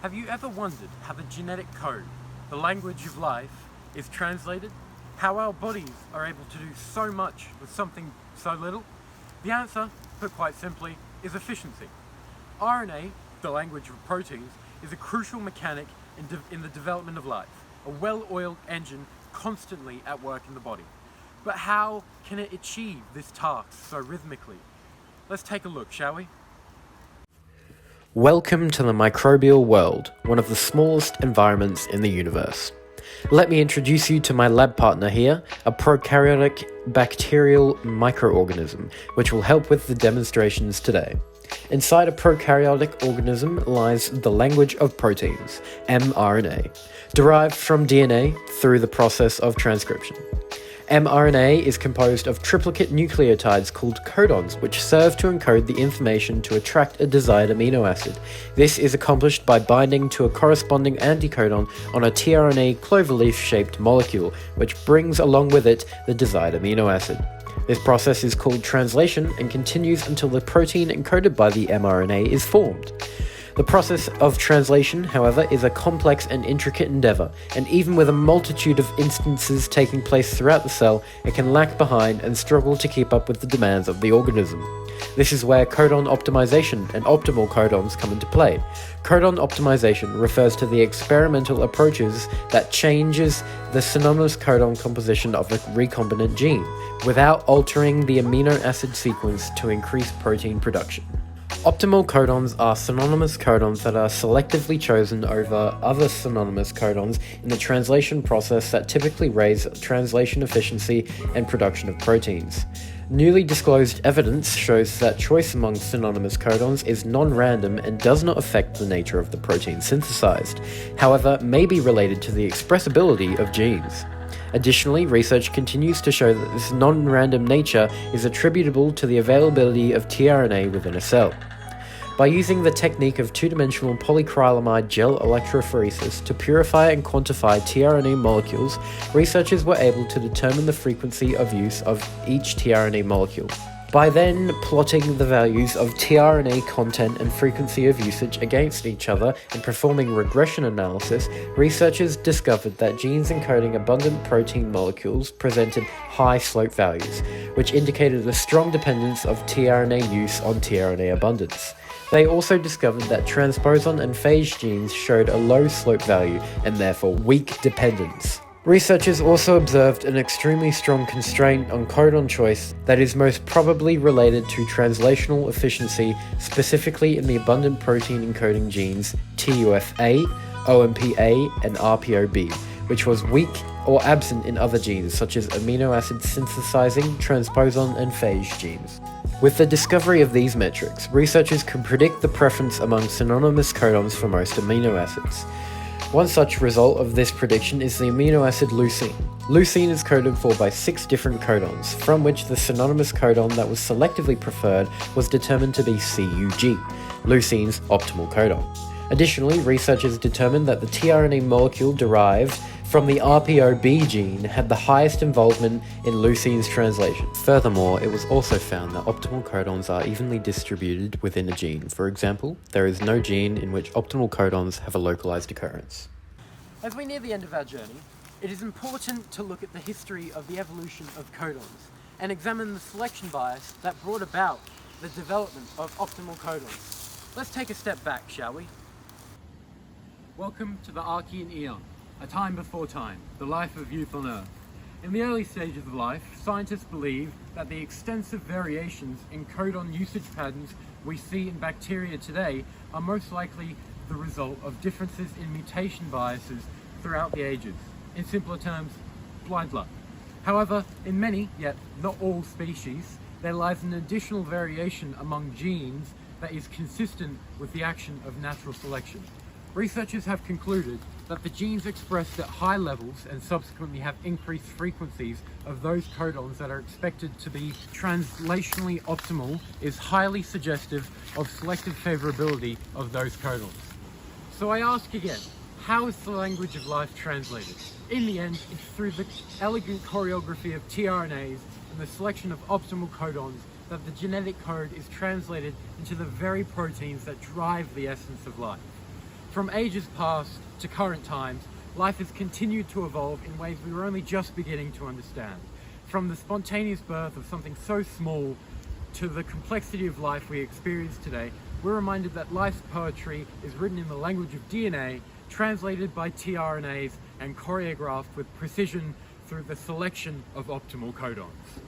Have you ever wondered how the genetic code, the language of life, is translated? How our bodies are able to do so much with something so little? The answer, put quite simply, is efficiency. RNA, the language of proteins, is a crucial mechanic in the development of life, a well-oiled engine constantly at work in the body. But how can it achieve this task so rhythmically? Let's take a look, shall we? Welcome to the microbial world, one of the smallest environments in the universe. Let me introduce you to my lab partner here, a prokaryotic bacterial microorganism, which will help with the demonstrations today. Inside a prokaryotic organism lies the language of proteins, mRNA, derived from DNA through the process of transcription. mRNA is composed of triplicate nucleotides called codons, which serve to encode the information to attract a desired amino acid. This is accomplished by binding to a corresponding anticodon on a tRNA cloverleaf-shaped molecule, which brings along with it the desired amino acid. This process is called translation and continues until the protein encoded by the mRNA is formed. The process of translation, however, is a complex and intricate endeavor, and even with a multitude of instances taking place throughout the cell, it can lag behind and struggle to keep up with the demands of the organism. This is where codon optimization and optimal codons come into play. Codon optimization refers to the experimental approaches that changes the synonymous codon composition of a recombinant gene, without altering the amino acid sequence to increase protein production. Optimal codons are synonymous codons that are selectively chosen over other synonymous codons in the translation process that typically raise translation efficiency and production of proteins. Newly disclosed evidence shows that choice among synonymous codons is non-random and does not affect the nature of the protein synthesized, however, may be related to the expressibility of genes. Additionally, research continues to show that this non-random nature is attributable to the availability of tRNA within a cell. By using the technique of two-dimensional polyacrylamide gel electrophoresis to purify and quantify tRNA molecules, researchers were able to determine the frequency of use of each tRNA molecule. By then plotting the values of tRNA content and frequency of usage against each other and performing regression analysis, researchers discovered that genes encoding abundant protein molecules presented high slope values, which indicated a strong dependence of tRNA use on tRNA abundance. They also discovered that transposon and phage genes showed a low slope value and therefore weak dependence. Researchers also observed an extremely strong constraint on codon choice that is most probably related to translational efficiency, specifically in the abundant protein encoding genes TUFA, OMPA, and RPOB, which was weak or absent in other genes such as amino acid synthesizing, transposon, and phage genes. With the discovery of these metrics, researchers can predict the preference among synonymous codons for most amino acids. One such result of this prediction is the amino acid leucine. Leucine is coded for by 6 different codons, from which the synonymous codon that was selectively preferred was determined to be CUG, leucine's optimal codon. Additionally, researchers determined that the tRNA molecule derived from the RPOB gene had the highest involvement in leucine's translation. Furthermore, it was also found that optimal codons are evenly distributed within a gene. For example, there is no gene in which optimal codons have a localized occurrence. As we near the end of our journey, it is important to look at the history of the evolution of codons and examine the selection bias that brought about the development of optimal codons. Let's take a step back, shall we? Welcome to the Archean Eon, a time before time, the life of youth on Earth. In the early stages of life, scientists believe that the extensive variations in codon usage patterns we see in bacteria today are most likely the result of differences in mutation biases throughout the ages. In simpler terms, blind luck. However, in many, yet not all species, there lies an additional variation among genes that is consistent with the action of natural selection. Researchers have concluded that the genes expressed at high levels and subsequently have increased frequencies of those codons that are expected to be translationally optimal is highly suggestive of selective favourability of those codons. So I ask again, how is the language of life translated? In the end, it's through the elegant choreography of tRNAs and the selection of optimal codons that the genetic code is translated into the very proteins that drive the essence of life. From ages past to current times, life has continued to evolve in ways we were only just beginning to understand. From the spontaneous birth of something so small to the complexity of life we experience today, we're reminded that life's poetry is written in the language of DNA, translated by tRNAs, and choreographed with precision through the selection of optimal codons.